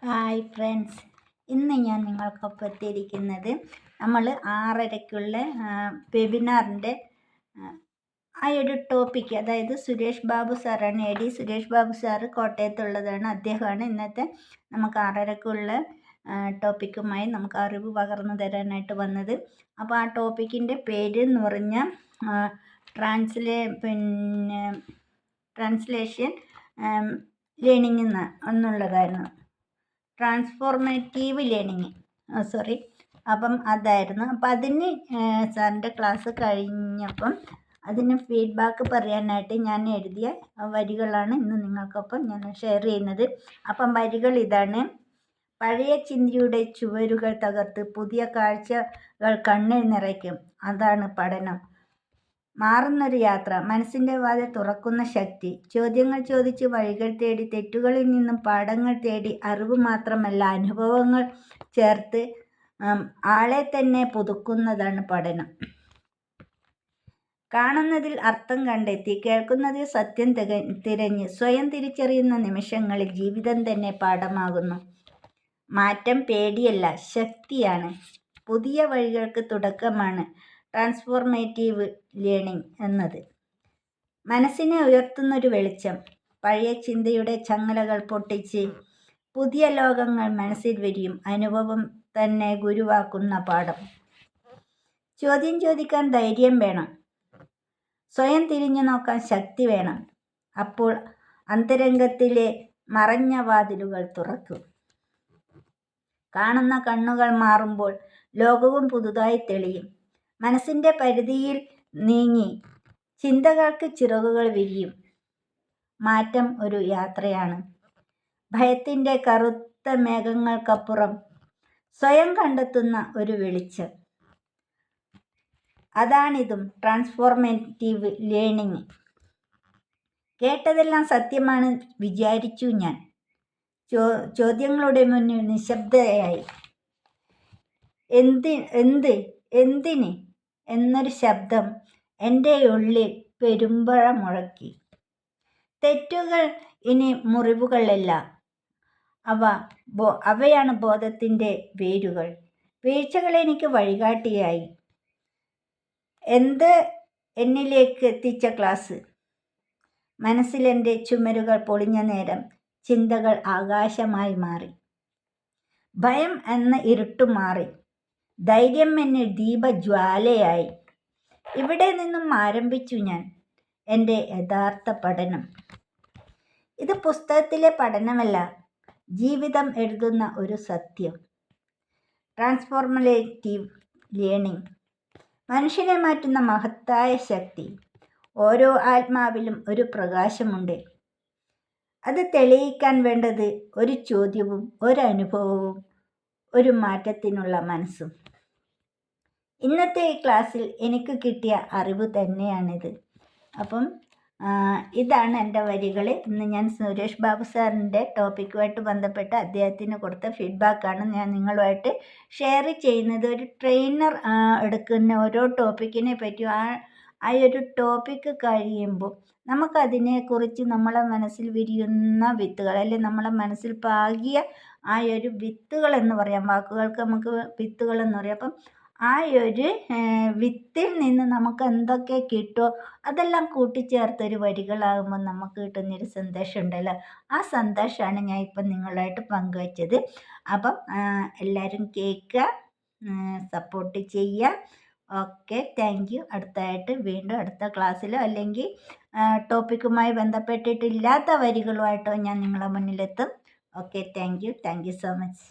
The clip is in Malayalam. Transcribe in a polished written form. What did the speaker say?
ഹായ് ഫ്രണ്ട്സ്, ഇന്ന് ഞാൻ നിങ്ങൾക്കൊപ്പം എത്തിയിരിക്കുന്നത് നമ്മൾ 6:30-ക്കുള്ള വെബിനാറിൻ്റെ ആ ഒരു ടോപ്പിക്ക്, അതായത് സുരേഷ് ബാബു സാറാണ്. സുരേഷ് ബാബു സാറ് കോട്ടയത്തുള്ളതാണ്. അദ്ദേഹമാണ് ഇന്നത്തെ നമുക്ക് 6:30-ക്കുള്ള ടോപ്പിക്കുമായി നമുക്ക് അറിവ് പകർന്നു തരാനായിട്ട് വന്നത്. അപ്പോൾ ആ ടോപ്പിക്കിൻ്റെ പേര് എന്ന് പറഞ്ഞാൽ ട്രാൻസ്ലേഷൻ ലേണിംഗ് എന്നുള്ളതായിരുന്നു. ട്രാൻസ്ഫോർമേറ്റീവ് ലേണിംഗ് അപ്പം അതായിരുന്നു. അപ്പം അതിന് സാറിൻ്റെ ക്ലാസ് കഴിഞ്ഞപ്പം അതിന് ഫീഡ്ബാക്ക് പറയാനായിട്ട് ഞാൻ എഴുതിയ വരികളാണ് ഇന്ന് നിങ്ങൾക്കൊപ്പം ഞാൻ ഷെയർ ചെയ്യുന്നത്. അപ്പം വരികൾ ഇതാണ്: പഴയ ചിന്തയുടെ ചുവരുകൾ തകർത്ത് പുതിയ കാഴ്ചകൾ കണ്ണിൽ നിറയ്ക്കും, അതാണ് പഠനം. മാറുന്നൊരു യാത്ര, മനസ്സിൻ്റെ വാതിൽ തുറക്കുന്ന ശക്തി. ചോദ്യങ്ങൾ ചോദിച്ച് വഴികൾ തേടി, തെറ്റുകളിൽ നിന്നും പാഠങ്ങൾ തേടി, അറിവ് മാത്രമല്ല അനുഭവങ്ങൾ ചേർത്ത് ആളെ തന്നെ പുതുക്കുന്നതാണ് പഠനം. കാണുന്നതിൽ അർത്ഥം കണ്ടെത്തി, കേൾക്കുന്നതിൽ സത്യം തിരഞ്ഞ്, സ്വയം തിരിച്ചറിയുന്ന നിമിഷങ്ങളിൽ ജീവിതം തന്നെ പാഠമാകുന്നു. മാറ്റം പേടിയല്ല, ശക്തിയാണ്. പുതിയ വഴികൾക്ക് തുടക്കമാണ് ട്രാൻസ്ഫോർമേറ്റീവ് ലേണിംഗ് എന്നത്. മനസ്സിനെ ഉയർത്തുന്നൊരു വെളിച്ചം. പഴയ ചിന്തയുടെ ചങ്ങലകൾ പൊട്ടിച്ച് പുതിയ ലോകങ്ങൾ മനസ്സിൽ വിരിയും, അനുഭവം തന്നെ ഗുരുവാക്കുന്ന പാഠം. ചോദ്യം ചോദിക്കാൻ ധൈര്യം വേണം, സ്വയം തിരിഞ്ഞു നോക്കാൻ ശക്തി വേണം. അപ്പോൾ അന്തരംഗത്തിലെ മറഞ്ഞ വാതിലുകൾ തുറക്കും. കാണുന്ന കണ്ണുകൾ മാറുമ്പോൾ ലോകവും പുതുതായി തെളിയും. മനസ്സിൻ്റെ പരിധിയിൽ നീങ്ങി ചിന്തകൾക്ക് ചിറകുകൾ വിരിയും. മാറ്റം ഒരു യാത്രയാണ്. ഭയത്തിൻ്റെ കറുത്ത മേഘങ്ങൾക്കപ്പുറം സ്വയം കണ്ടെത്തുന്ന ഒരു വെളിച്ചം. അതാണിതും ട്രാൻസ്ഫോർമേറ്റീവ് ലേണിംഗ്. കേട്ടതെല്ലാം സത്യമാണ് വിചാരിച്ചു ഞാൻ. ചോദ്യങ്ങളുടെ മുന്നിൽ നിശബ്ദയായി. എന്തിന് എന്നൊരു ശബ്ദം എൻ്റെ ഉള്ളിൽ പെരുമ്പഴ മുഴക്കി. തെറ്റുകൾ ഇനി മുറിവുകളല്ല, അവയാണ് ബോധത്തിൻ്റെ വേരുകൾ. വീഴ്ചകൾ എനിക്ക് വഴികാട്ടിയായി. എന്നിലേക്ക് എത്തിച്ച ക്ലാസ്. മനസ്സിലെൻ്റെ ചുമരുകൾ പൊളിഞ്ഞ നേരം ചിന്തകൾ ആകാശമായി മാറി. ഭയം എന്ന ഇരുട്ടു മാറി, ധൈര്യം എന്നിൽ ദീപജ്വാലയായി. ഇവിടെ നിന്നും ആരംഭിച്ചു ഞാൻ എൻ്റെ യഥാർത്ഥ പഠനം. ഇത് പുസ്തകത്തിലെ പഠനമല്ല, ജീവിതം എഴുതുന്ന ഒരു സത്യം. ട്രാൻസ്ഫോർമേറ്റീവ് ലേണിംഗ് മനുഷ്യനെ മാറ്റുന്ന മഹത്തായ ശക്തി. ഓരോ ആത്മാവിലും ഒരു പ്രകാശമുണ്ട്. അത് തെളിയിക്കാൻ വേണ്ടത് ഒരു ചോദ്യവും ഒരനുഭവവും ഒരു മാറ്റത്തിനുള്ള മനസ്സും. ഇന്നത്തെ ഈ ക്ലാസ്സിൽ എനിക്ക് കിട്ടിയ അറിവ് തന്നെയാണിത്. അപ്പം ഇതാണ് എൻ്റെ വരികൾ. ഇന്ന് ഞാൻ സുരേഷ് ബാബു സാറിൻ്റെ ടോപ്പിക്കുമായിട്ട് ബന്ധപ്പെട്ട് അദ്ദേഹത്തിന് കൊടുത്ത ഫീഡ്ബാക്കാണ് ഞാൻ നിങ്ങളുമായിട്ട് ഷെയർ ചെയ്യുന്നത്. ഒരു ട്രെയിനർ എടുക്കുന്ന ഓരോ ടോപ്പിക്കിനെ പറ്റി ആ ഒരു ടോപ്പിക്ക് കഴിയുമ്പോൾ നമുക്കതിനെക്കുറിച്ച് നമ്മളെ മനസ്സിൽ വിരിയുന്ന വിത്തുകൾ, അല്ലെങ്കിൽ നമ്മളെ മനസ്സിൽ പാകിയ ആ ഒരു വിത്തുകൾ എന്ന് പറയാം. വാക്കുകൾക്ക് നമുക്ക് വിത്തുകൾ എന്ന് പറയാം. അപ്പം ആ ഒരു വിത്തിൽ നിന്ന് നമുക്ക് എന്തൊക്കെ കിട്ടുമോ അതെല്ലാം കൂട്ടിച്ചേർത്തൊരു വരികളാകുമ്പോൾ നമുക്ക് കിട്ടുന്നൊരു സന്തോഷം ഉണ്ടല്ലോ. ആ സന്തോഷമാണ് ഞാൻ ഇപ്പം നിങ്ങളായിട്ട് പങ്കുവച്ചത്. അപ്പം എല്ലാവരും കേൾക്കുക, സപ്പോർട്ട് ചെയ്യുക. Okay, thank you. വീണ്ടും അടുത്ത ക്ലാസ്സിലോ അല്ലെങ്കിൽ ടോപ്പിക്കുമായി ബന്ധപ്പെട്ടിട്ടില്ലാത്ത വരികളുമായിട്ടോ ഞാൻ നിങ്ങളുടെ മുന്നിലെത്തും. Okay, thank you so much.